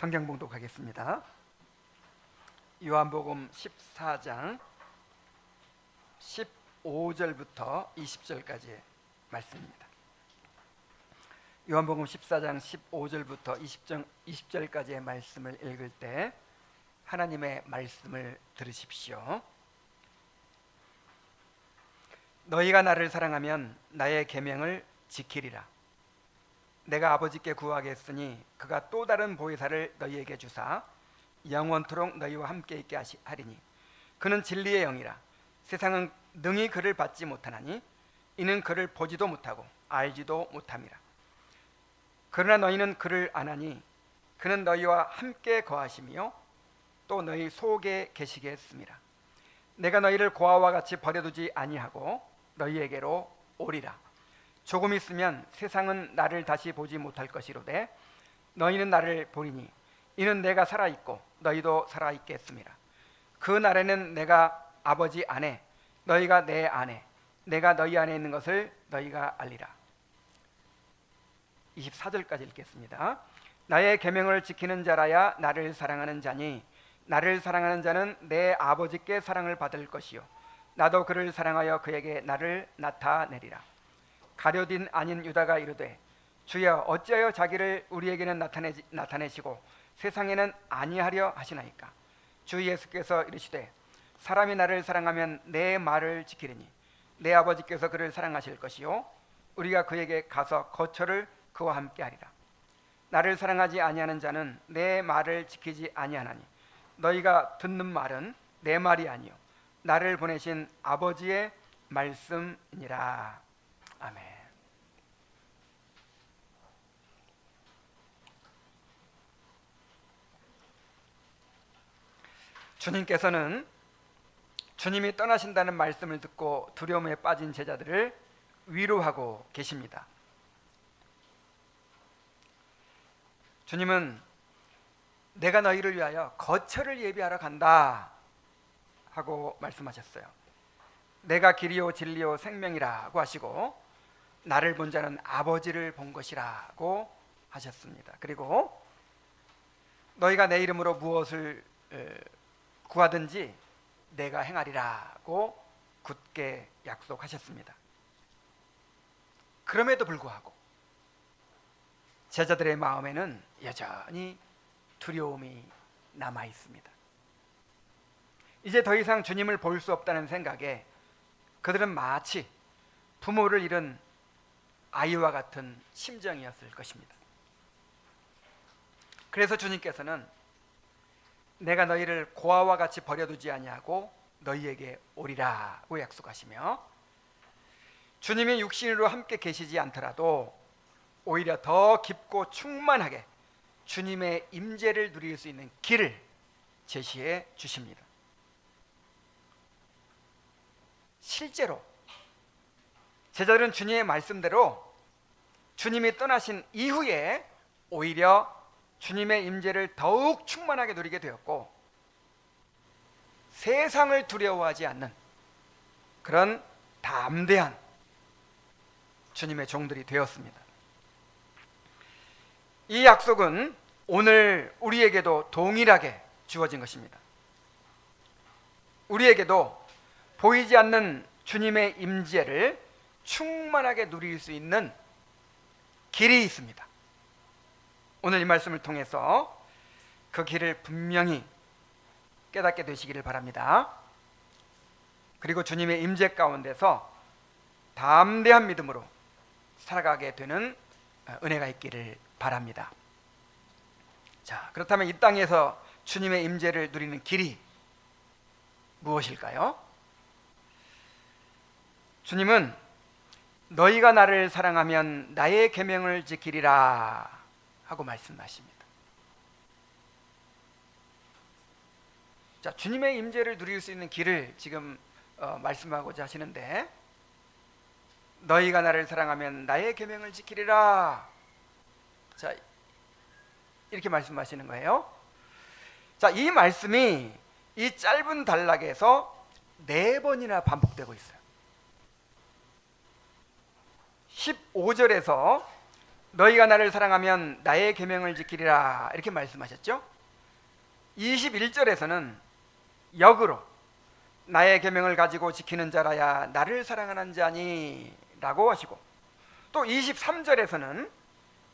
성경 봉독하겠습니다. 요한복음 14장 15절부터 20절까지의 말씀입니다. 요한복음 14장 15절부터 20절까지의 말씀을 읽을 때 하나님의 말씀을 들으십시오. 너희가 나를 사랑하면 나의 계명을 지키리라. 내가 아버지께 구하겠으니 그가 또 다른 보혜사를 너희에게 주사 영원토록 너희와 함께 있게 하리니 그는 진리의 영이라. 세상은 능히 그를 받지 못하나니 이는 그를 보지도 못하고 알지도 못함이라. 그러나 너희는 그를 아나니 그는 너희와 함께 거하시며 또 너희 속에 계시게 했음이라. 내가 너희를 고아와 같이 버려두지 아니하고 너희에게로 오리라. 조금 있으면 세상은 나를 다시 보지 못할 것이로되 너희는 나를 보리니 이는 내가 살아있고 너희도 살아있겠음이라. 그 날에는 내가 아버지 안에 너희가 내 안에 내가 너희 안에 있는 것을 너희가 알리라. 24절까지 읽겠습니다. 나의 계명을 지키는 자라야 나를 사랑하는 자니 나를 사랑하는 자는 내 아버지께 사랑을 받을 것이요 나도 그를 사랑하여 그에게 나를 나타내리라. 가룟 아닌 유다가 이르되 주여 어찌하여 자기를 우리에게는 나타내시고 세상에는 아니하려 하시나이까. 주 예수께서 이르시되 사람이 나를 사랑하면 내 말을 지키리니 내 아버지께서 그를 사랑하실 것이요 우리가 그에게 가서 거처를 그와 함께 하리라. 나를 사랑하지 아니하는 자는 내 말을 지키지 아니하나니 너희가 듣는 말은 내 말이 아니요 나를 보내신 아버지의 말씀이니라. 아멘. 주님께서는 주님이 떠나신다는 말씀을 듣고 두려움에 빠진 제자들을 위로하고 계십니다. 주님은 내가 너희를 위하여 거처를 예비하러 간다 하고 말씀하셨어요. 내가 길이요 진리요 생명이라고 하시고 나를 본 자는 아버지를 본 것이라고 하셨습니다. 그리고 너희가 내 이름으로 무엇을 구하든지 내가 행하리라고 굳게 약속하셨습니다. 그럼에도 불구하고 제자들의 마음에는 여전히 두려움이 남아 있습니다. 이제 더 이상 주님을 볼 수 없다는 생각에 그들은 마치 부모를 잃은 아이와 같은 심정이었을 것입니다. 그래서 주님께서는 내가 너희를 고아와 같이 버려두지 아니하고 너희에게 오리라고 약속하시며 주님이 육신으로 함께 계시지 않더라도 오히려 더 깊고 충만하게 주님의 임재를 누릴 수 있는 길을 제시해 주십니다. 실제로 제자들은 주님의 말씀대로 주님이 떠나신 이후에 오히려 주님의 임재를 더욱 충만하게 누리게 되었고 세상을 두려워하지 않는 그런 담대한 주님의 종들이 되었습니다. 이 약속은 오늘 우리에게도 동일하게 주어진 것입니다. 우리에게도 보이지 않는 주님의 임재를 충만하게 누릴 수 있는 길이 있습니다. 오늘 이 말씀을 통해서 그 길을 분명히 깨닫게 되시기를 바랍니다. 그리고 주님의 임재 가운데서 담대한 믿음으로 살아가게 되는 은혜가 있기를 바랍니다. 자, 그렇다면 이 땅에서 주님의 임재를 누리는 길이 무엇일까요? 주님은 너희가 나를 사랑하면 나의 계명을 지키리라 하고 말씀하십니다. 자, 주님의 임재를 누릴 수 있는 길을 지금 말씀하고자 하시는데 너희가 나를 사랑하면 나의 계명을 지키리라. 자, 이렇게 말씀하시는 거예요. 자, 이 말씀이 이 짧은 단락에서 4번이나 반복되고 있어요. 15절에서 너희가 나를 사랑하면 나의 계명을 지키리라 이렇게 말씀하셨죠. 21절에서는 역으로 나의 계명을 가지고 지키는 자라야 나를 사랑하는 자니 라고 하시고, 또 23절에서는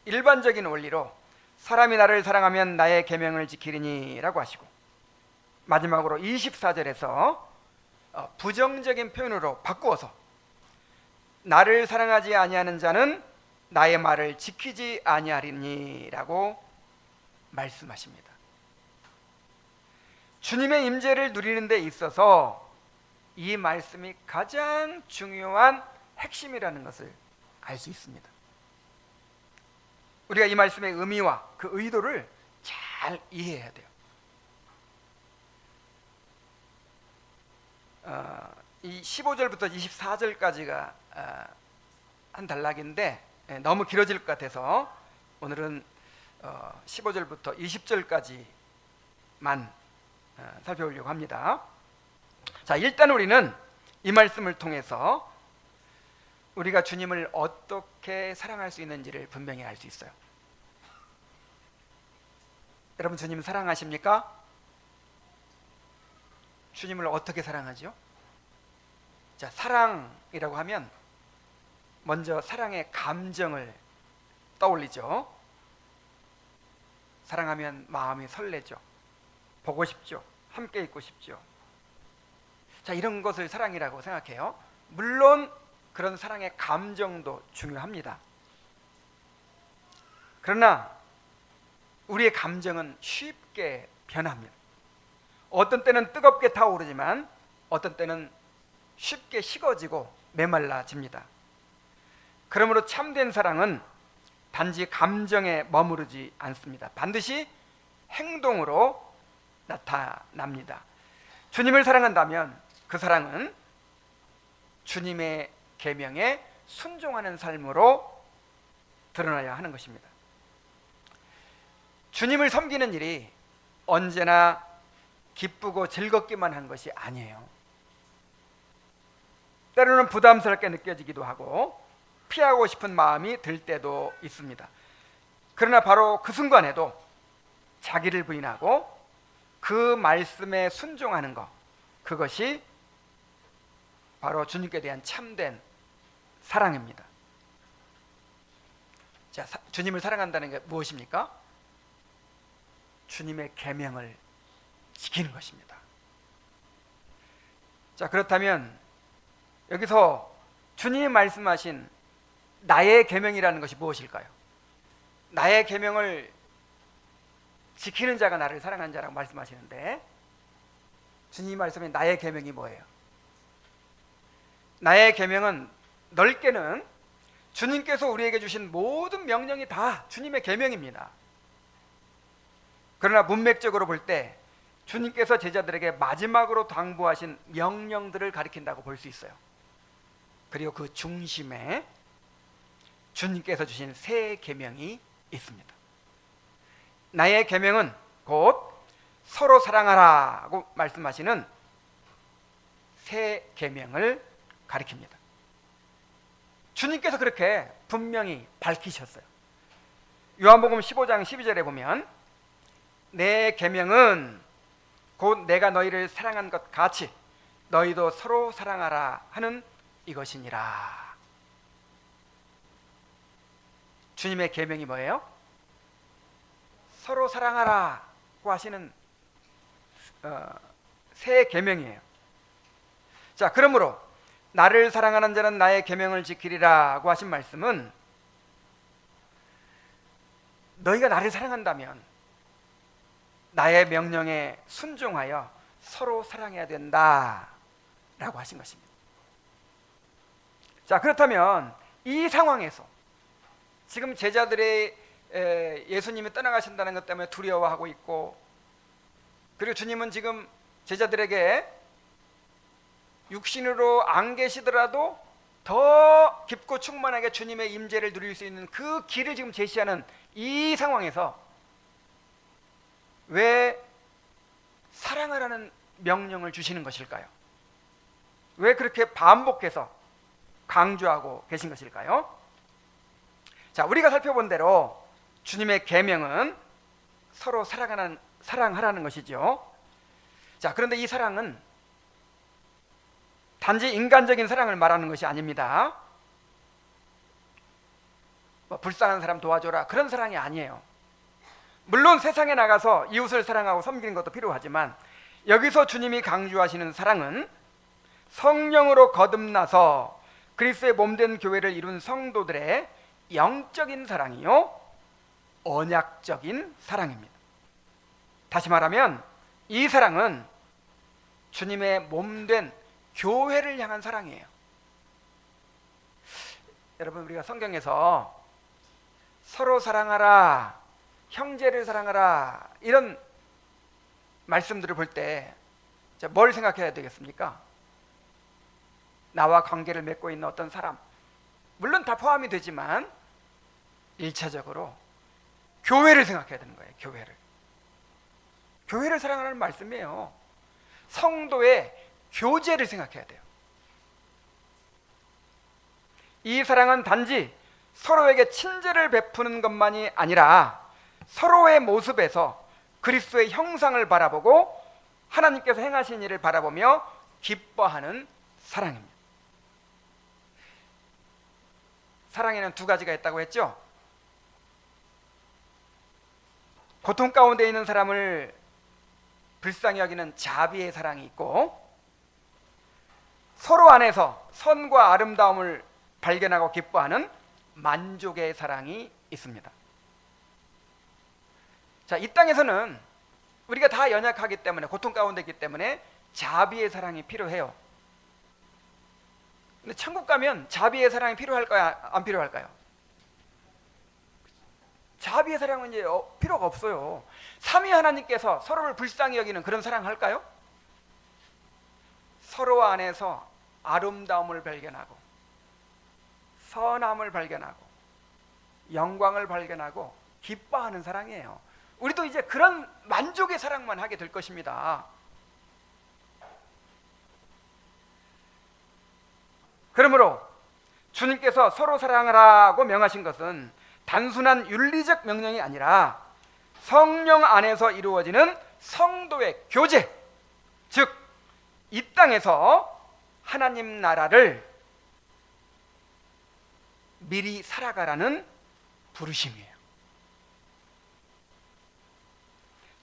일반적인 원리로 사람이 나를 사랑하면 나의 계명을 지키리니 라고 하시고, 마지막으로 24절에서 부정적인 표현으로 바꾸어서 나를 사랑하지 아니하는 자는 나의 말을 지키지 아니하리니 라고 말씀하십니다. 주님의 임재를 누리는 데 있어서 이 말씀이 가장 중요한 핵심이라는 것을 알 수 있습니다. 우리가 이 말씀의 의미와 그 의도를 잘 이해해야 돼요. 이 15절부터 24절까지가 한 단락인데 너무 길어질 것 같아서 오늘은 15절부터 20절까지만 살펴보려고 합니다. 자, 일단 우리는 이 말씀을 통해서 우리가 주님을 어떻게 사랑할 수 있는지를 분명히 알 수 있어요. 여러분, 주님 사랑하십니까? 주님을 어떻게 사랑하죠? 자, 사랑이라고 하면 먼저 사랑의 감정을 떠올리죠. 사랑하면 마음이 설레죠. 보고 싶죠. 함께 있고 싶죠. 자, 이런 것을 사랑이라고 생각해요. 물론 그런 사랑의 감정도 중요합니다. 그러나 우리의 감정은 쉽게 변합니다. 어떤 때는 뜨겁게 타오르지만 어떤 때는 쉽게 식어지고 메말라집니다. 그러므로 참된 사랑은 단지 감정에 머무르지 않습니다. 반드시 행동으로 나타납니다. 주님을 사랑한다면 그 사랑은 주님의 계명에 순종하는 삶으로 드러나야 하는 것입니다. 주님을 섬기는 일이 언제나 기쁘고 즐겁기만 한 것이 아니에요. 때로는 부담스럽게 느껴지기도 하고 피하고 싶은 마음이 들 때도 있습니다. 그러나 바로 그 순간에도 자기를 부인하고 그 말씀에 순종하는 것, 그것이 바로 주님께 대한 참된 사랑입니다. 자, 주님을 사랑한다는 게 무엇입니까? 주님의 계명을 지키는 것입니다. 자, 그렇다면 여기서 주님이 말씀하신 나의 계명이라는 것이 무엇일까요? 나의 계명을 지키는 자가 나를 사랑한 자라고 말씀하시는데, 주님이 말씀하신 나의 계명이 뭐예요? 나의 계명은 넓게는 주님께서 우리에게 주신 모든 명령이 다 주님의 계명입니다. 그러나 문맥적으로 볼 때 주님께서 제자들에게 마지막으로 당부하신 명령들을 가리킨다고 볼 수 있어요. 그리고 그 중심에 주님께서 주신 새 계명이 있습니다. 나의 계명은 곧 서로 사랑하라고 말씀하시는 새 계명을 가리킵니다. 주님께서 그렇게 분명히 밝히셨어요. 요한복음 15장 12절에 보면 내 계명은 곧 내가 너희를 사랑한 것 같이 너희도 서로 사랑하라 하는 이것이니라. 주님의 계명이 뭐예요? 서로 사랑하라고 하시는 새 계명이에요. 자, 그러므로 나를 사랑하는 자는 나의 계명을 지키리라고 하신 말씀은 너희가 나를 사랑한다면 나의 명령에 순종하여 서로 사랑해야 된다라고 하신 것입니다. 자, 그렇다면 이 상황에서 지금 제자들의 예수님이 떠나가신다는 것 때문에 두려워하고 있고, 그리고 주님은 지금 제자들에게 육신으로 안 계시더라도 더 깊고 충만하게 주님의 임재를 누릴 수 있는 그 길을 지금 제시하는 이 상황에서 왜 사랑하라는 명령을 주시는 것일까요? 왜 그렇게 반복해서 강조하고 계신 것일까요? 자, 우리가 살펴본 대로 주님의 계명은 서로 사랑하라는 것이죠. 자, 그런데 이 사랑은 단지 인간적인 사랑을 말하는 것이 아닙니다. 뭐 불쌍한 사람 도와줘라, 그런 사랑이 아니에요. 물론 세상에 나가서 이웃을 사랑하고 섬기는 것도 필요하지만, 여기서 주님이 강조하시는 사랑은 성령으로 거듭나서 그리스도의 몸된 교회를 이룬 성도들의 영적인 사랑이요, 언약적인 사랑입니다. 다시 말하면 이 사랑은 주님의 몸된 교회를 향한 사랑이에요. 여러분, 우리가 성경에서 서로 사랑하라, 형제를 사랑하라, 이런 말씀들을 볼 때 뭘 생각해야 되겠습니까? 나와 관계를 맺고 있는 어떤 사람, 물론 다 포함이 되지만 1차적으로 교회를 생각해야 되는 거예요. 교회를 사랑하라는 말씀이에요. 성도의 교제를 생각해야 돼요. 이 사랑은 단지 서로에게 친절을 베푸는 것만이 아니라 서로의 모습에서 그리스도의 형상을 바라보고 하나님께서 행하신 일을 바라보며 기뻐하는 사랑입니다. 사랑에는 두 가지가 있다고 했죠. 고통 가운데 있는 사람을 불쌍히 여기는 자비의 사랑이 있고, 서로 안에서 선과 아름다움을 발견하고 기뻐하는 만족의 사랑이 있습니다. 자, 이 땅에서는 우리가 다 연약하기 때문에, 고통 가운데 있기 때문에 자비의 사랑이 필요해요. 근데 천국 가면 자비의 사랑이 필요할까요? 안 필요할까요? 자비의 사랑은 이제 필요가 없어요. 삼위 하나님께서 서로를 불쌍히 여기는 그런 사랑 할까요? 서로 안에서 아름다움을 발견하고 선함을 발견하고 영광을 발견하고 기뻐하는 사랑이에요. 우리도 이제 그런 만족의 사랑만 하게 될 것입니다. 그러므로 주님께서 서로 사랑하라고 명하신 것은 단순한 윤리적 명령이 아니라 성령 안에서 이루어지는 성도의 교제, 즉 이 땅에서 하나님 나라를 미리 살아가라는 부르심이에요.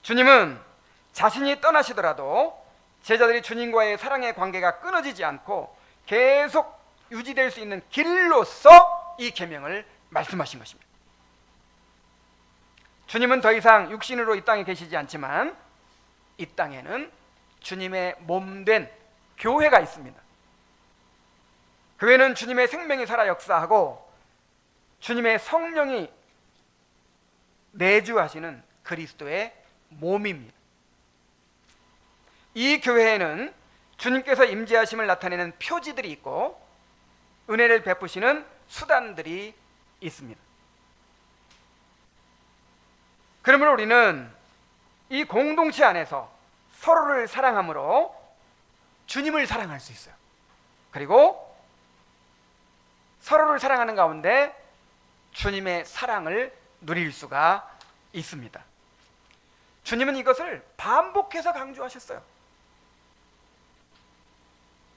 주님은 자신이 떠나시더라도 제자들이 주님과의 사랑의 관계가 끊어지지 않고 계속 유지될 수 있는 길로서 이 계명을 말씀하신 것입니다. 주님은 더 이상 육신으로 이 땅에 계시지 않지만 이 땅에는 주님의 몸된 교회가 있습니다. 교회는 주님의 생명이 살아 역사하고 주님의 성령이 내주하시는 그리스도의 몸입니다. 이 교회에는 주님께서 임재하심을 나타내는 표지들이 있고 은혜를 베푸시는 수단들이 있습니다. 그러므로 우리는 이 공동체 안에서 서로를 사랑함으로 주님을 사랑할 수 있어요. 그리고 서로를 사랑하는 가운데 주님의 사랑을 누릴 수가 있습니다. 주님은 이것을 반복해서 강조하셨어요.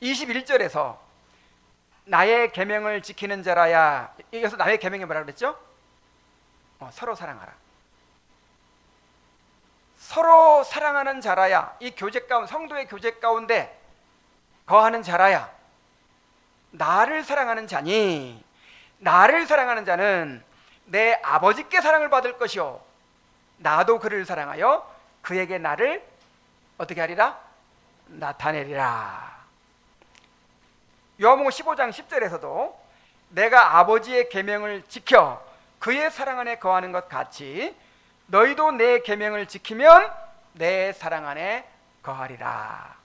21절에서 나의 계명을 지키는 자라야, 여기서 나의 계명이 뭐라 그랬죠? 서로 사랑하라. 서로 사랑하는 자라야, 이 교제 가운데, 성도의 교제 가운데 거하는 자라야 나를 사랑하는 자니, 나를 사랑하는 자는 내 아버지께 사랑을 받을 것이요 나도 그를 사랑하여 그에게 나를 어떻게 하리라? 나타내리라. 요한복음 15장 10절에서도 내가 아버지의 계명을 지켜 그의 사랑 안에 거하는 것 같이 너희도 내 계명을 지키면 내 사랑 안에 거하리라.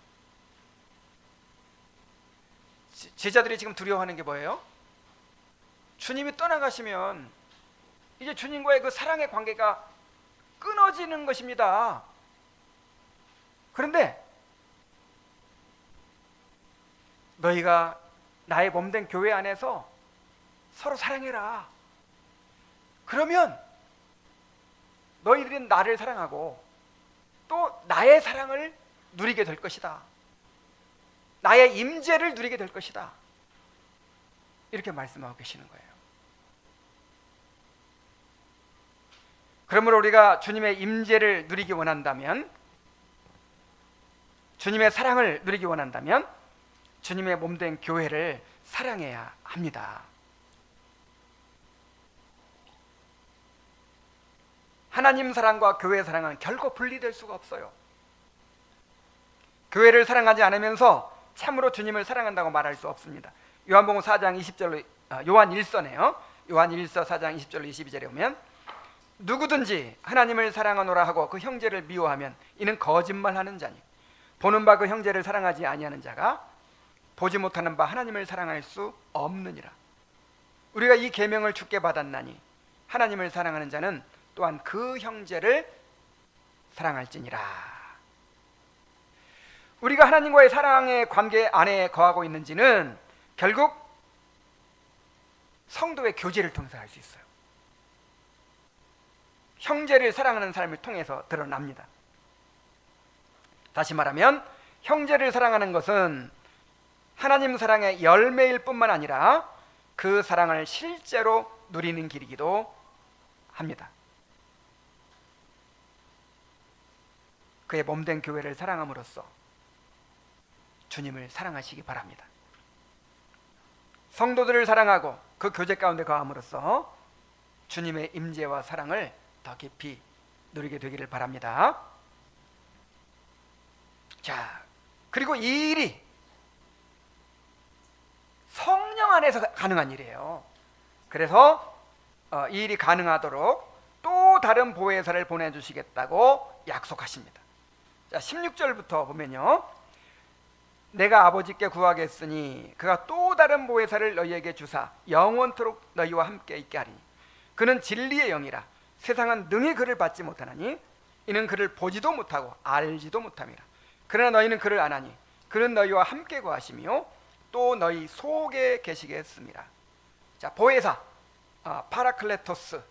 제자들이 지금 두려워하는 게 뭐예요? 주님이 떠나가시면 이제 주님과의 그 사랑의 관계가 끊어지는 것입니다. 그런데 너희가 나의 몸된 교회 안에서 서로 사랑해라. 그러면 너희들은 나를 사랑하고 또 나의 사랑을 누리게 될 것이다. 나의 임재를 누리게 될 것이다. 이렇게 말씀하고 계시는 거예요. 그러므로 우리가 주님의 임재를 누리기 원한다면, 주님의 사랑을 누리기 원한다면 주님의 몸된 교회를 사랑해야 합니다. 하나님 사랑과 교회 사랑은 결코 분리될 수가 없어요. 교회를 사랑하지 않으면서 참으로 주님을 사랑한다고 말할 수 없습니다. 요한복음 4장 20절로 요한 1서네요. 요한 1서 4장 20절로 22절에 보면 누구든지 하나님을 사랑하노라 하고 그 형제를 미워하면 이는 거짓말하는 자니 보는 바 그 형제를 사랑하지 아니하는 자가 보지 못하는 바 하나님을 사랑할 수 없느니라. 우리가 이 계명을 주께 받았나니 하나님을 사랑하는 자는 또한 그 형제를 사랑할지니라. 우리가 하나님과의 사랑의 관계 안에 거하고 있는지는 결국 성도의 교제를 통해서 알 수 있어요. 형제를 사랑하는 삶을 통해서 드러납니다. 다시 말하면 형제를 사랑하는 것은 하나님 사랑의 열매일 뿐만 아니라 그 사랑을 실제로 누리는 길이기도 합니다. 그의 몸된 교회를 사랑함으로써 주님을 사랑하시기 바랍니다. 성도들을 사랑하고 그 교제 가운데 거함으로써 주님의 임재와 사랑을 더 깊이 누리게 되기를 바랍니다. 자, 그리고 이 일이 성령 안에서 가능한 일이에요. 그래서 이 일이 가능하도록 또 다른 보혜사를 보내주시겠다고 약속하십니다. 자, 16절부터 보면요, 내가 아버지께 구하겠으니 그가 또 다른 보혜사를 너희에게 주사 영원토록 너희와 함께 있게 하리니 그는 진리의 영이라 세상은 능히 그를 받지 못하나니 이는 그를 보지도 못하고 알지도 못함이라. 그러나 너희는 그를 아나니 그는 너희와 함께 거하시며 또 너희 속에 계시겠습니다. 자, 보혜사 파라클레토스는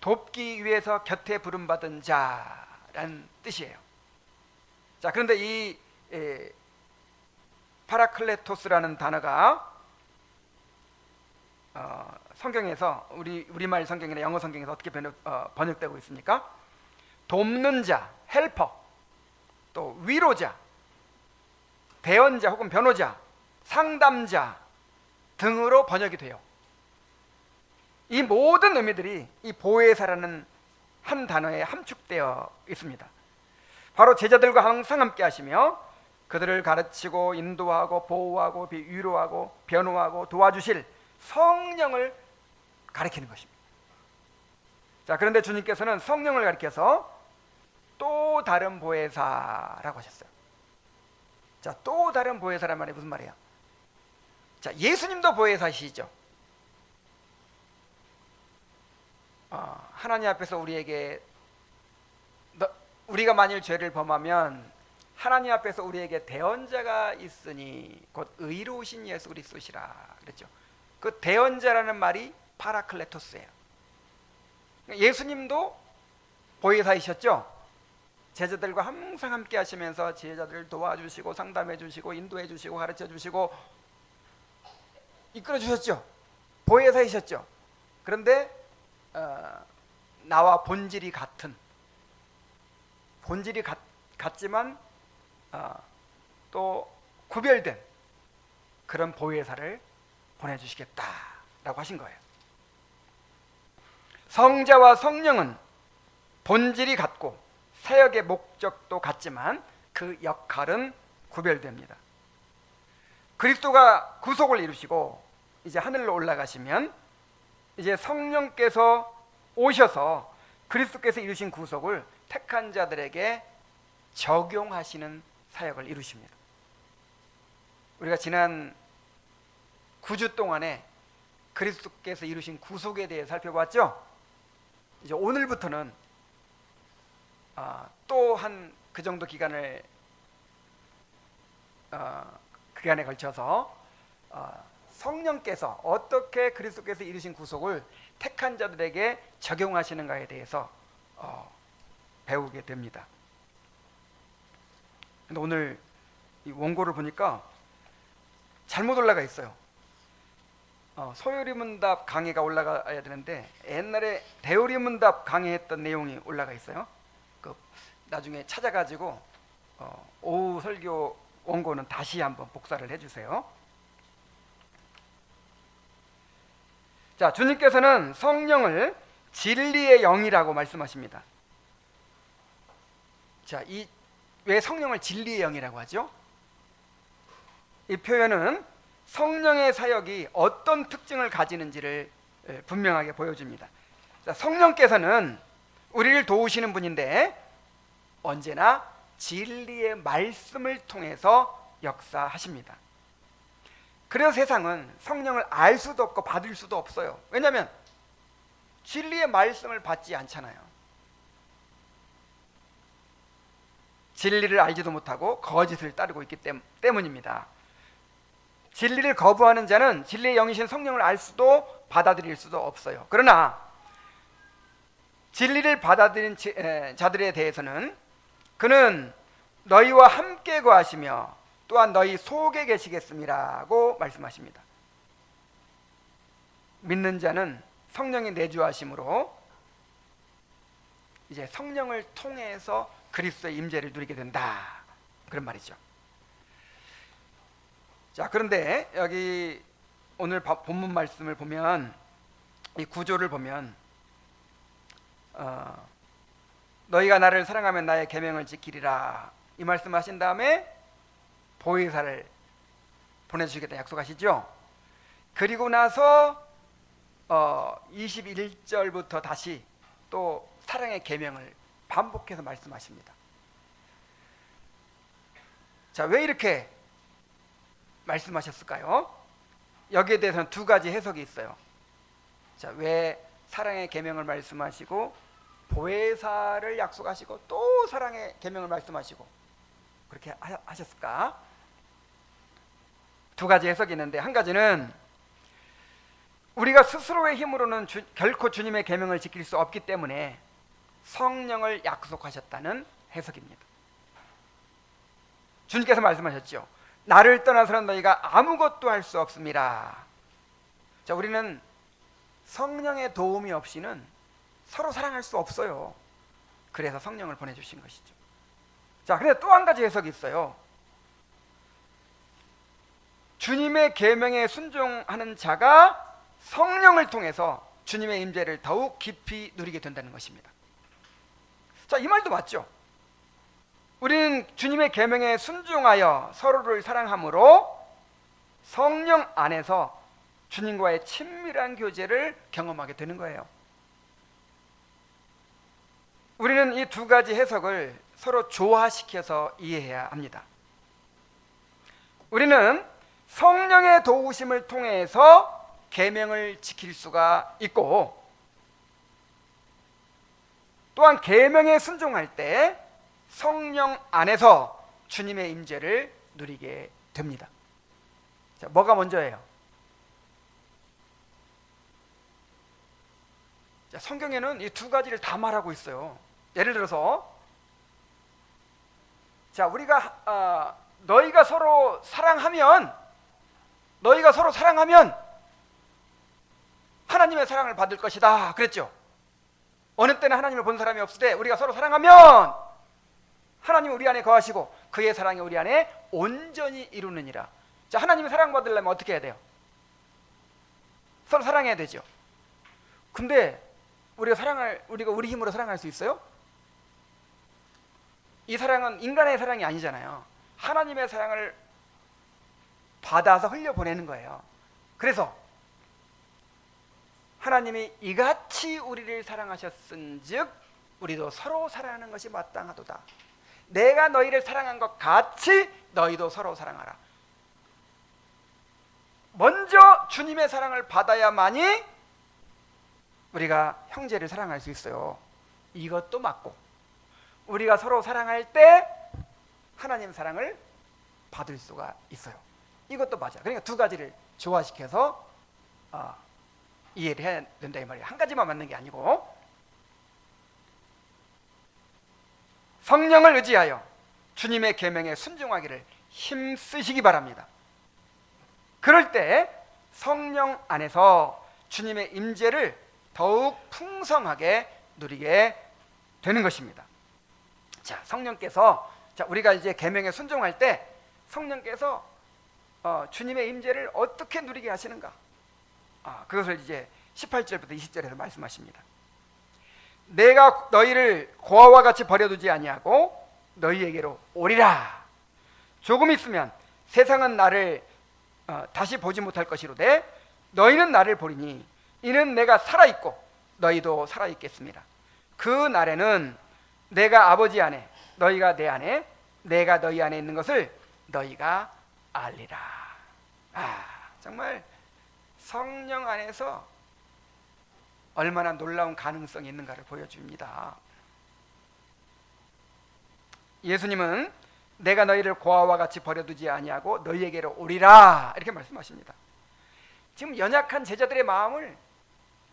돕기 위해서 곁에 부름받은 자라는 뜻이에요. 자, 그런데 이 파라클레토스라는 단어가 성경에서 우리말 성경이나 영어 성경에서 어떻게 번역되고 있습니까? 돕는 자, 헬퍼, 또 위로자, 대언자 혹은 변호자, 상담자 등으로 번역이 돼요. 이 모든 의미들이 이 보혜사라는 한 단어에 함축되어 있습니다. 바로 제자들과 항상 함께 하시며 그들을 가르치고 인도하고 보호하고 위로하고 변호하고 도와주실 성령을 가리키는 것입니다. 자, 그런데 주님께서는 성령을 가리켜서 또 다른 보혜사라고 하셨어요. 자, 또 다른 보혜사란 말이 무슨 말이에요? 자, 예수님도 보혜사시죠. 하나님 앞에서 우리에게 우리가 만일 죄를 범하면 하나님 앞에서 우리에게 대언자가 있으니 곧 의로우신 예수 그리스도시라 그랬죠. 그 대언자라는 말이 파라클레토스예요. 예수님도 보혜사이셨죠. 제자들과 항상 함께 하시면서 제자들을 도와주시고 상담해 주시고 인도해 주시고 가르쳐 주시고 이끌어 주셨죠. 보혜사이셨죠. 그런데 나와 본질이 같은, 본질이 같지만 또 구별된 그런 보혜사를 보내주시겠다라고 하신 거예요. 성자와 성령은 본질이 같고 사역의 목적도 같지만 그 역할은 구별됩니다. 그리스도가 구속을 이루시고 이제 하늘로 올라가시면 이제 성령께서 오셔서 그리스도께서 이루신 구속을 택한 자들에게 적용하시는 사역을 이루십니다. 우리가 지난 9주 동안에 그리스도께서 이루신 구속에 대해 살펴봤죠. 이제 오늘부터는 또 한 그 정도 기간을 기간에 걸쳐서 성령께서 어떻게 그리스도께서 이루신 구속을 택한 자들에게 적용하시는가에 대해서 배우게 됩니다. 근데 오늘 이 원고를 보니까 잘못 올라가 있어요. 소요리문답 강의가 올라가야 되는데 옛날에 대요리문답 강의했던 내용이 올라가 있어요. 나중에 찾아가지고 오후 설교 원고는 다시 한번 복사를 해주세요. 자, 주님께서는 성령을 진리의 영이라고 말씀하십니다. 자, 왜 성령을 진리의 영이라고 하죠? 이 표현은 성령의 사역이 어떤 특징을 가지는지를 분명하게 보여줍니다. 자, 성령께서는 우리를 도우시는 분인데 언제나 진리의 말씀을 통해서 역사하십니다. 그래서 세상은 성령을 알 수도 없고 받을 수도 없어요. 왜냐하면 진리의 말씀을 받지 않잖아요. 진리를 알지도 못하고 거짓을 따르고 있기 때문입니다. 진리를 거부하는 자는 진리의 영이신 성령을 알 수도 받아들일 수도 없어요. 그러나 진리를 받아들인 자들에 대해서는 그는 너희와 함께 거하시며 또한 너희 속에 계시겠음이라고 말씀하십니다. 믿는 자는 성령이 내주하심으로 이제 성령을 통해서 그리스도의 임재를 누리게 된다, 그런 말이죠. 자, 그런데 여기 오늘 본문 말씀을 보면, 이 구조를 보면 너희가 나를 사랑하면 나의 계명을 지키리라 이 말씀하신 다음에 보혜사를 보내주시겠다 약속하시죠. 그리고 나서 21절부터 다시 또 사랑의 계명을 반복해서 말씀하십니다. 자, 왜 이렇게 말씀하셨을까요? 여기에 대해서는 두 가지 해석이 있어요. 자, 왜 사랑의 계명을 말씀하시고 보혜사를 약속하시고 또 사랑의 계명을 말씀하시고 그렇게 하셨을까? 두 가지 해석이 있는데, 한 가지는 우리가 스스로의 힘으로는 결코 주님의 계명을 지킬 수 없기 때문에 성령을 약속하셨다는 해석입니다. 주님께서 말씀하셨죠. 나를 떠나서는 너희가 아무것도 할 수 없습니다. 자, 우리는 성령의 도움이 없이는 서로 사랑할 수 없어요. 그래서 성령을 보내주신 것이죠. 자, 그런데 또 한 가지 해석이 있어요. 주님의 계명에 순종하는 자가 성령을 통해서 주님의 임재를 더욱 깊이 누리게 된다는 것입니다. 자, 이 말도 맞죠? 우리는 주님의 계명에 순종하여 서로를 사랑함으로 성령 안에서 주님과의 친밀한 교제를 경험하게 되는 거예요. 우리는 이 두 가지 해석을 서로 조화시켜서 이해해야 합니다. 우리는 성령의 도우심을 통해서 계명을 지킬 수가 있고, 또한 계명에 순종할 때 성령 안에서 주님의 임재를 누리게 됩니다. 자, 뭐가 먼저예요? 자, 성경에는 이 두 가지를 다 말하고 있어요. 예를 들어서, 자, 우리가 너희가 서로 사랑하면 하나님의 사랑을 받을 것이다 그랬죠. 어느 때는 하나님을 본 사람이 없을 때 우리가 서로 사랑하면 하나님은 우리 안에 거하시고 그의 사랑이 우리 안에 온전히 이루느니라. 자, 하나님의 사랑 받으려면 어떻게 해야 돼요? 서로 사랑해야 되죠. 근데 우리가 우리 힘으로 사랑할 수 있어요? 이 사랑은 인간의 사랑이 아니잖아요. 하나님의 사랑을 받아서 흘려보내는 거예요. 그래서 하나님이 이같이 우리를 사랑하셨은즉 우리도 서로 사랑하는 것이 마땅하도다. 내가 너희를 사랑한 것 같이 너희도 서로 사랑하라. 먼저 주님의 사랑을 받아야만이 우리가 형제를 사랑할 수 있어요. 이것도 맞고, 우리가 서로 사랑할 때 하나님 사랑을 받을 수가 있어요. 이것도 맞아요. 그러니까 두 가지를 조화시켜서 이해를 해야 된다 이 말이에요. 한 가지만 맞는 게 아니고 성령을 의지하여 주님의 계명에 순종하기를 힘쓰시기 바랍니다. 그럴 때 성령 안에서 주님의 임재를 더욱 풍성하게 누리게 되는 것입니다. 자, 성령께서 우리가 이제 계명에 순종할 때 성령께서 주님의 임재를 어떻게 누리게 하시는가? 그것을 이제 18절부터 20절에서 말씀하십니다. 내가 너희를 고아와 같이 버려두지 아니하고 너희에게로 오리라. 조금 있으면 세상은 나를 다시 보지 못할 것이로되 너희는 나를 보리니 이는 내가 살아있고 너희도 살아있겠습니다. 그 날에는 내가 아버지 안에 너희가 내 안에 내가 너희 안에 있는 것을 너희가 알리라. 정말 성령 안에서 얼마나 놀라운 가능성이 있는가를 보여줍니다. 예수님은 내가 너희를 고아와 같이 버려두지 아니하고 너희에게로 오리라 이렇게 말씀하십니다. 지금 연약한 제자들의 마음을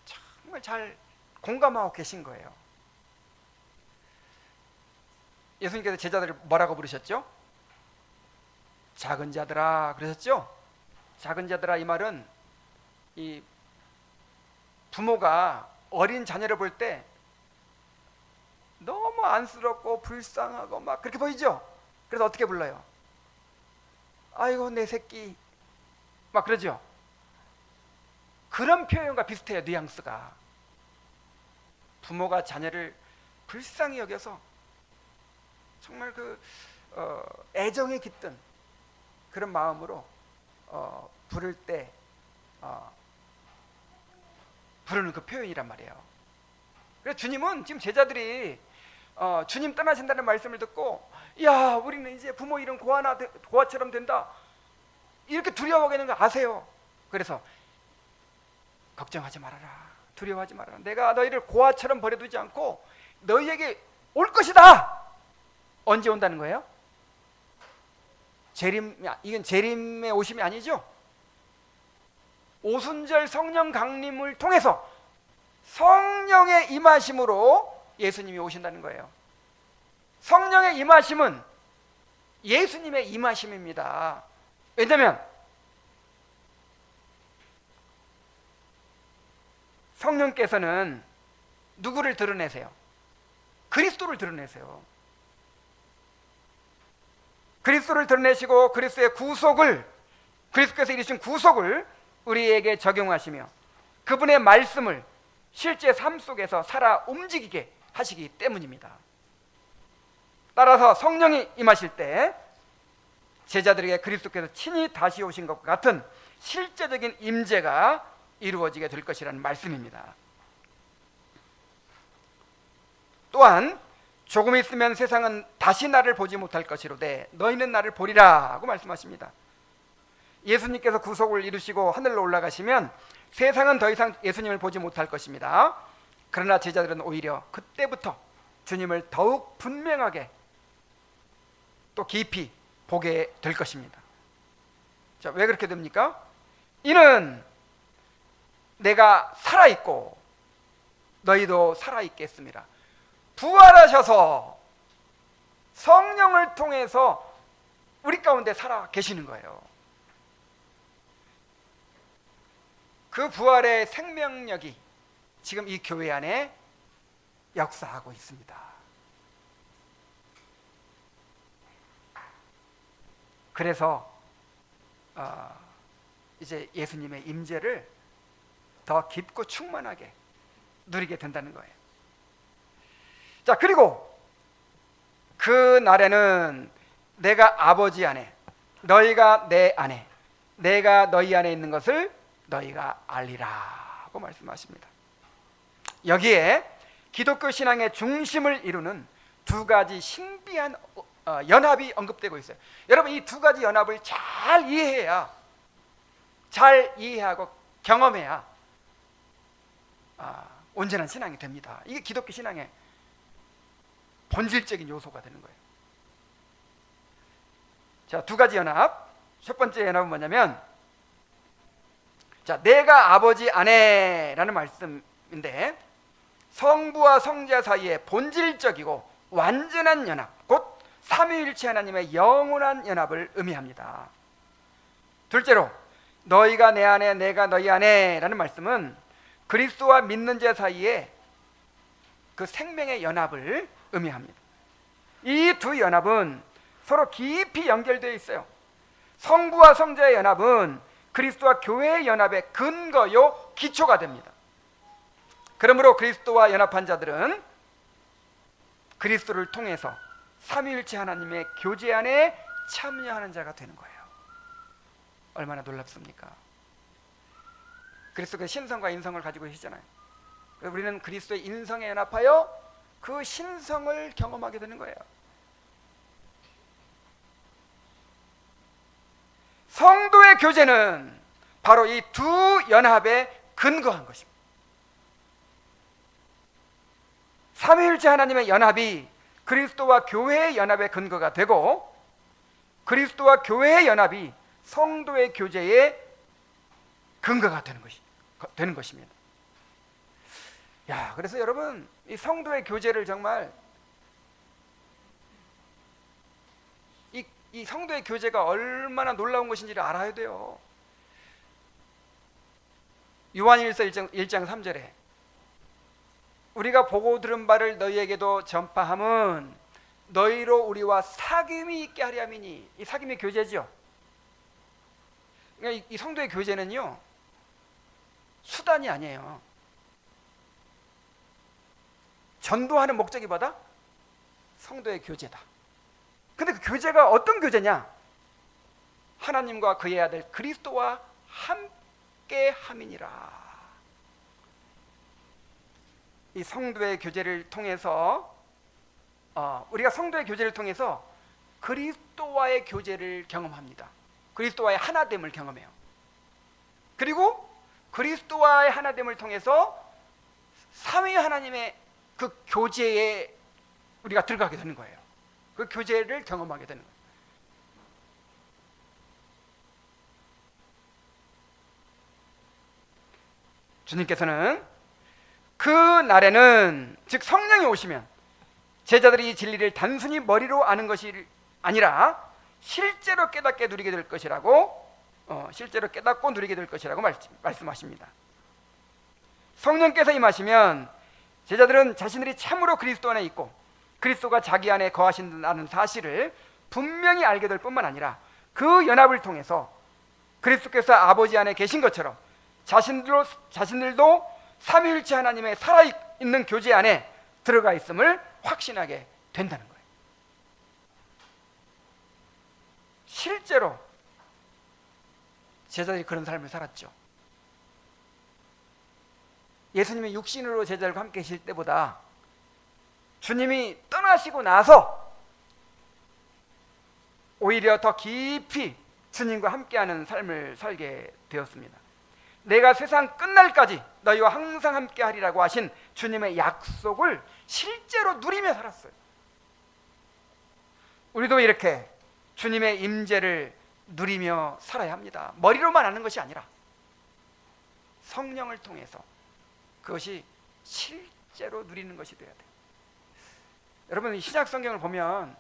정말 잘 공감하고 계신 거예요. 예수님께서 제자들을 뭐라고 부르셨죠? 작은 자들아 그러셨죠? 작은 자들아 이 말은 이 부모가 어린 자녀를 볼 때 너무 안쓰럽고 불쌍하고 막 그렇게 보이죠? 그래서 어떻게 불러요? 아이고 내 새끼 막 그러죠? 그런 표현과 비슷해요. 뉘앙스가. 부모가 자녀를 불쌍히 여겨서 정말 애정에 깃든 그런 마음으로 부를 때 부르는 그 표현이란 말이에요. 그래서 주님은 지금 제자들이 주님 떠나신다는 말씀을 듣고 야 우리는 이제 부모 이름 고아처럼 된다 이렇게 두려워하는 거 아세요. 그래서 걱정하지 말아라, 두려워하지 말아라, 내가 너희를 고아처럼 버려두지 않고 너희에게 올 것이다. 언제 온다는 거예요? 이건 재림의 오심이 아니죠. 오순절 성령 강림을 통해서 성령의 임하심으로 예수님이 오신다는 거예요. 성령의 임하심은 예수님의 임하심입니다. 왜냐하면 성령께서는 누구를 드러내세요? 그리스도를 드러내세요. 그리스도를 드러내시고 그리스도의 구속을, 그리스도께서 이루신 구속을 우리에게 적용하시며 그분의 말씀을 실제 삶 속에서 살아 움직이게 하시기 때문입니다. 따라서 성령이 임하실 때 제자들에게 그리스도께서 친히 다시 오신 것과 같은 실제적인 임재가 이루어지게 될 것이라는 말씀입니다. 또한 조금 있으면 세상은 다시 나를 보지 못할 것이로되 너희는 나를 보리라 하고 말씀하십니다. 예수님께서 구속을 이루시고 하늘로 올라가시면 세상은 더 이상 예수님을 보지 못할 것입니다. 그러나 제자들은 오히려 그때부터 주님을 더욱 분명하게 또 깊이 보게 될 것입니다. 자, 왜 그렇게 됩니까? 이는 내가 살아있고 너희도 살아있겠습니다. 부활하셔서 성령을 통해서 우리 가운데 살아 계시는 거예요. 그 부활의 생명력이 지금 이 교회 안에 역사하고 있습니다. 그래서 이제 예수님의 임재를 더 깊고 충만하게 누리게 된다는 거예요. 자, 그리고 그 날에는 내가 아버지 안에 너희가 내 안에 내가 너희 안에 있는 것을 너희가 알리라 하고 말씀하십니다. 여기에 기독교 신앙의 중심을 이루는 두 가지 신비한 연합이 언급되고 있어요. 여러분, 이 두 가지 연합을 잘 이해하고 경험해야 온전한 신앙이 됩니다. 이게 기독교 신앙의 본질적인 요소가 되는 거예요. 자, 두 가지 연합. 첫 번째 연합은 뭐냐면 자, 내가 아버지 안에라는 말씀인데 성부와 성자 사이의 본질적이고 완전한 연합, 곧 삼위일체 하나님의 영원한 연합을 의미합니다. 둘째로 너희가 내 안에 내가 너희 안에 라는 말씀은 그리스도와 믿는 자 사이에 그 생명의 연합을 의미합니다. 이 두 연합은 서로 깊이 연결되어 있어요. 성부와 성자의 연합은 그리스도와 교회의 연합의 근거요 기초가 됩니다. 그러므로 그리스도와 연합한 자들은 그리스도를 통해서 삼위일체 하나님의 교제 안에 참여하는 자가 되는 거예요. 얼마나 놀랍습니까? 그리스도가 신성과 인성을 가지고 계시잖아요. 우리는 그리스도의 인성에 연합하여 그 신성을 경험하게 되는 거예요. 성도의 교제는 바로 이 두 연합에 근거한 것입니다. 삼위일체 하나님의 연합이 그리스도와 교회의 연합의 근거가 되고 그리스도와 교회의 연합이 성도의 교제의 근거가 되는 것입니다. 야, 그래서 여러분 이 성도의 교제를 정말 이 성도의 교제가 얼마나 놀라운 것인지를 알아야 돼요. 요한일서 1장 3절에 우리가 보고 들은 바를 너희에게도 전파함은 너희로 우리와 사귐이 있게 하려 함이니. 이 사귐이 교제죠. 그러니까 이 성도의 교제는요 수단이 아니에요. 전도하는 목적이 뭐다? 성도의 교제다. 근데 그 교제가 어떤 교제냐? 하나님과 그의 아들 그리스도와 함께 함이니라. 이 성도의 교제를 통해서 우리가 성도의 교제를 통해서 그리스도와의 교제를 경험합니다. 그리스도와의 하나됨을 경험해요. 그리고 그리스도와의 하나됨을 통해서 삼위 하나님의 그 교제에 우리가 들어가게 되는 거예요. 그 교제를 경험하게 되는 거예요. 주님께서는 그 날에는, 즉 성령이 오시면 제자들이 이 진리를 단순히 머리로 아는 것이 아니라 실제로 깨닫게 누리게 될 것이라고 실제로 깨닫고 누리게 될 것이라고 말씀하십니다. 성령께서 임하시면 제자들은 자신들이 참으로 그리스도 안에 있고 그리스도가 자기 안에 거하신다는 사실을 분명히 알게 될 뿐만 아니라 그 연합을 통해서 그리스도께서 아버지 안에 계신 것처럼 자신들도 삼위일체 하나님의 살아있는 교제 안에 들어가 있음을 확신하게 된다는 거예요. 실제로 제자들이 그런 삶을 살았죠. 예수님이 육신으로 제자들과 함께 계실 때보다 주님이 떠나시고 나서 오히려 더 깊이 주님과 함께하는 삶을 살게 되었습니다. 내가 세상 끝날까지 너희와 항상 함께 하리라고 하신 주님의 약속을 실제로 누리며 살았어요. 우리도 이렇게 주님의 임재를 누리며 살아야 합니다. 머리로만 아는 것이 아니라 성령을 통해서 그것이 실제로 누리는 것이 되어야 돼요. 여러분, 신약 성경을 보면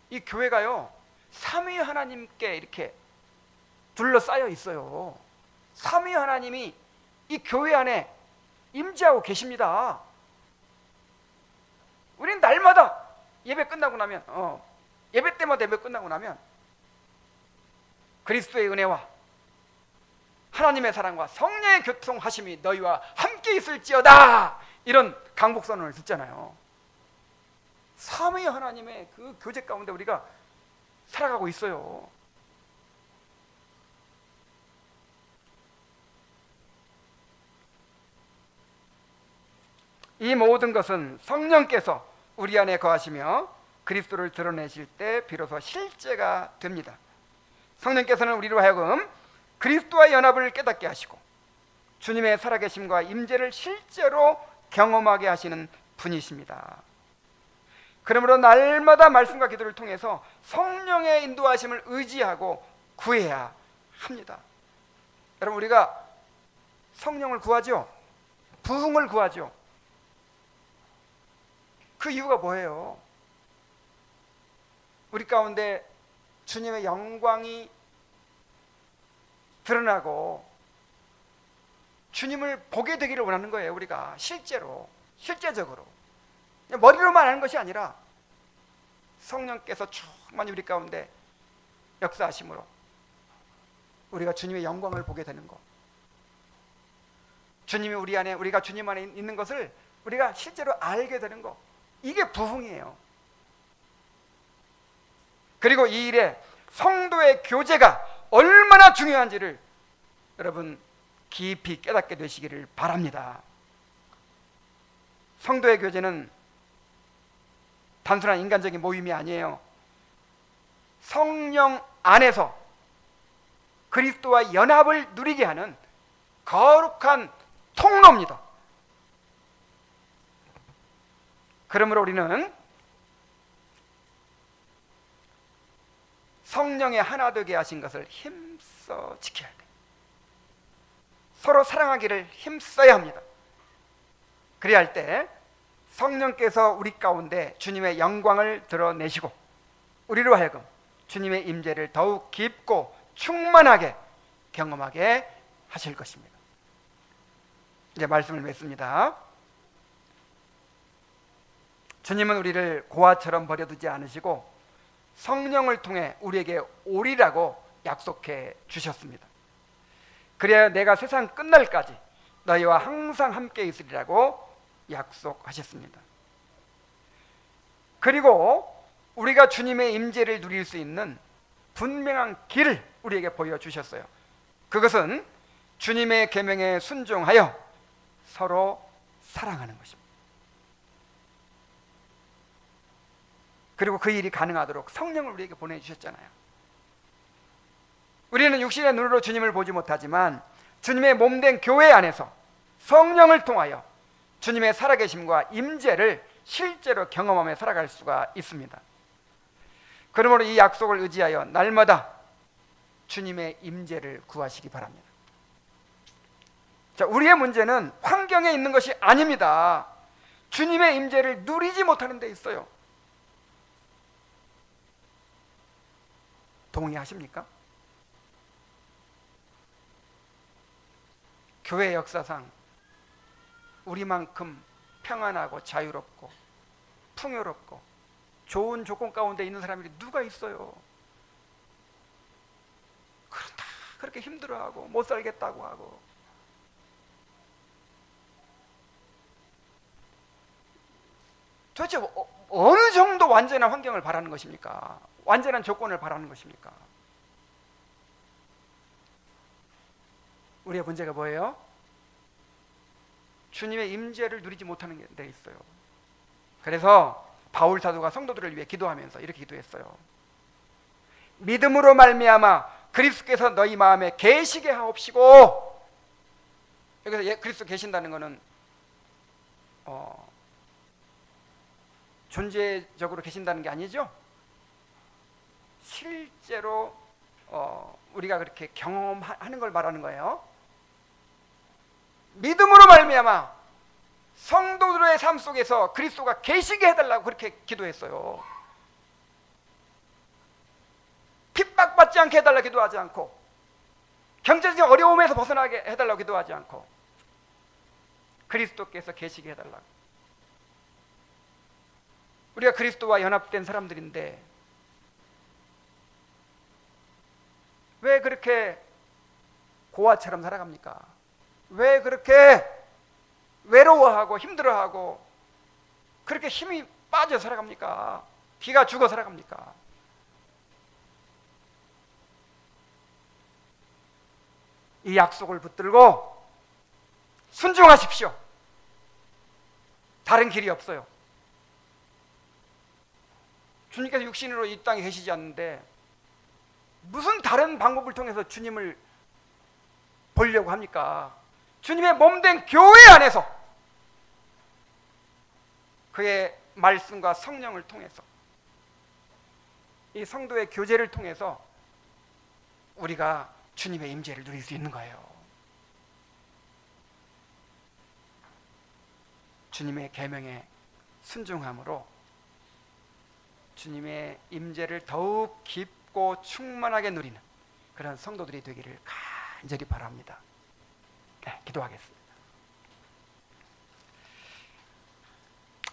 이 교회가요 삼위 하나님께 이렇게 둘러싸여 있어요. 삼위 하나님이 이 교회 안에 임재하고 계십니다. 우리는 날마다 예배 끝나고 나면 예배 때마다 예배 끝나고 나면 그리스도의 은혜와 하나님의 사랑과 성령의 교통하심이 너희와 함께 있을지어다, 이런 강복선언을 듣잖아요. 삼위 하나님의 그 교제 가운데 우리가 살아가고 있어요. 이 모든 것은 성령께서 우리 안에 거하시며 그리스도를 드러내실 때 비로소 실제가 됩니다. 성령께서는 우리로 하여금 그리스도와 연합을 깨닫게 하시고 주님의 살아계심과 임재를 실제로 경험하게 하시는 분이십니다. 그러므로 날마다 말씀과 기도를 통해서 성령의 인도하심을 의지하고 구해야 합니다. 여러분, 우리가 성령을 구하죠. 부흥을 구하죠. 그 이유가 뭐예요? 우리 가운데 주님의 영광이 드러나고 주님을 보게 되기를 원하는 거예요. 우리가 실제적으로 머리로만 하는 것이 아니라 성령께서 충만히 우리 가운데 역사하심으로 우리가 주님의 영광을 보게 되는 것, 주님이 우리 안에, 우리가 주님 안에 있는 것을 우리가 실제로 알게 되는 것, 이게 부흥이에요. 그리고 이 일에 성도의 교제가 얼마나 중요한지를 여러분 깊이 깨닫게 되시기를 바랍니다. 성도의 교제는 단순한 인간적인 모임이 아니에요. 성령 안에서 그리스도와 연합을 누리게 하는 거룩한 통로입니다. 그러므로 우리는 성령의 하나 되게 하신 것을 힘써 지켜야 돼요. 서로 사랑하기를 힘써야 합니다. 그래야 할 때 성령께서 우리 가운데 주님의 영광을 드러내시고 우리로 하여금 주님의 임재를 더욱 깊고 충만하게 경험하게 하실 것입니다. 이제 말씀을 맺습니다. 주님은 우리를 고아처럼 버려두지 않으시고 성령을 통해 우리에게 오리라고 약속해 주셨습니다. 그래야 내가 세상 끝날까지 너희와 항상 함께 있으리라고 약속하셨습니다. 그리고 우리가 주님의 임재를 누릴 수 있는 분명한 길을 우리에게 보여주셨어요. 그것은 주님의 계명에 순종하여 서로 사랑하는 것입니다. 그리고 그 일이 가능하도록 성령을 우리에게 보내주셨잖아요. 우리는 육신의 눈으로 주님을 보지 못하지만 주님의 몸된 교회 안에서 성령을 통하여 주님의 살아계심과 임재를 실제로 경험하며 살아갈 수가 있습니다. 그러므로 이 약속을 의지하여 날마다 주님의 임재를 구하시기 바랍니다. 자, 우리의 문제는 환경에 있는 것이 아닙니다. 주님의 임재를 누리지 못하는 데 있어요. 동의하십니까? 교회 역사상 우리만큼 평안하고 자유롭고 풍요롭고 좋은 조건 가운데 있는 사람이 누가 있어요? 그렇다 그렇게 힘들어하고 못 살겠다고 하고, 도대체 어느 정도 완전한 환경을 바라는 것입니까? 완전한 조건을 바라는 것입니까? 우리의 문제가 뭐예요? 주님의 임재를 누리지 못하는 데 있어요. 그래서 바울 사도가 성도들을 위해 기도하면서 이렇게 기도했어요. 믿음으로 말미암아 그리스도께서 너희 마음에 계시게 하옵시고. 여기서 그리스도 계신다는 것은 존재적으로 계신다는 게 아니죠. 실제로 우리가 그렇게 경험하는 걸 말하는 거예요. 믿음으로 말미암아 성도들의 삶 속에서 그리스도가 계시게 해달라고 그렇게 기도했어요. 핍박받지 않게 해달라고 기도하지 않고, 경제적 어려움에서 벗어나게 해달라고 기도하지 않고, 그리스도께서 계시게 해달라고. 우리가 그리스도와 연합된 사람들인데 왜 그렇게 고아처럼 살아갑니까? 왜 그렇게 외로워하고 힘들어하고 그렇게 힘이 빠져 살아갑니까? 기가 죽어 살아갑니까? 이 약속을 붙들고 순종하십시오. 다른 길이 없어요. 주님께서 육신으로 이 땅에 계시지 않는데 무슨 다른 방법을 통해서 주님을 보려고 합니까? 주님의 몸된 교회 안에서 그의 말씀과 성령을 통해서, 이 성도의 교제를 통해서 우리가 주님의 임재를 누릴 수 있는 거예요. 주님의 계명에 순종함으로 주님의 임재를 더욱 깊고 충만하게 누리는 그런 성도들이 되기를 간절히 바랍니다. 네, 기도하겠습니다.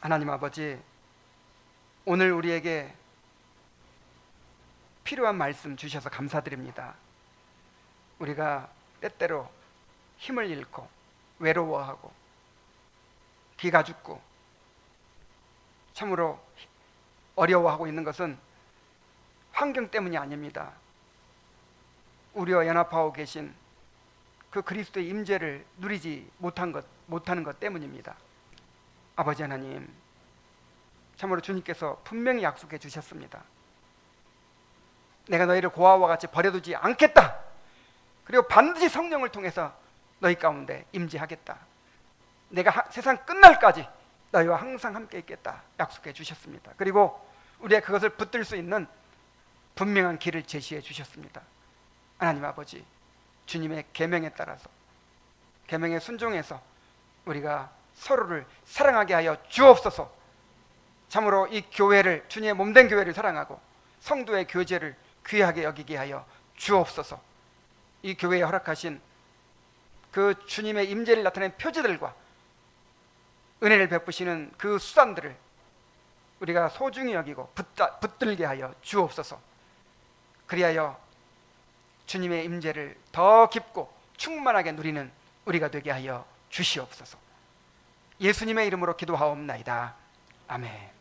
하나님 아버지, 오늘 우리에게 필요한 말씀 주셔서 감사드립니다. 우리가 때때로 힘을 잃고 외로워하고 기가 죽고 참으로 어려워하고 있는 것은 환경 때문이 아닙니다. 우리와 연합하고 계신 그 그리스도의 임재를 누리지 못하는 것 때문입니다. 아버지 하나님, 참으로 주님께서 분명히 약속해 주셨습니다. 내가 너희를 고아와 같이 버려두지 않겠다. 그리고 반드시 성령을 통해서 너희 가운데 임재하겠다. 내가 세상 끝날까지 너희와 항상 함께 있겠다 약속해 주셨습니다. 그리고 우리가 그것을 붙들 수 있는 분명한 길을 제시해 주셨습니다. 하나님 아버지, 주님의 계명에 따라서 계명에 순종해서 우리가 서로를 사랑하게 하여 주옵소서. 참으로 이 교회를, 주님의 몸된 교회를 사랑하고 성도의 교제를 귀하게 여기게 하여 주옵소서. 이 교회에 허락하신 그 주님의 임재를 나타내는 표지들과 은혜를 베푸시는 그 수단들을 우리가 소중히 여기고 붙들게 하여 주옵소서. 그리하여 주님의 임재를 더 깊고 충만하게 누리는 우리가 되게 하여 주시옵소서. 예수님의 이름으로 기도하옵나이다. 아멘.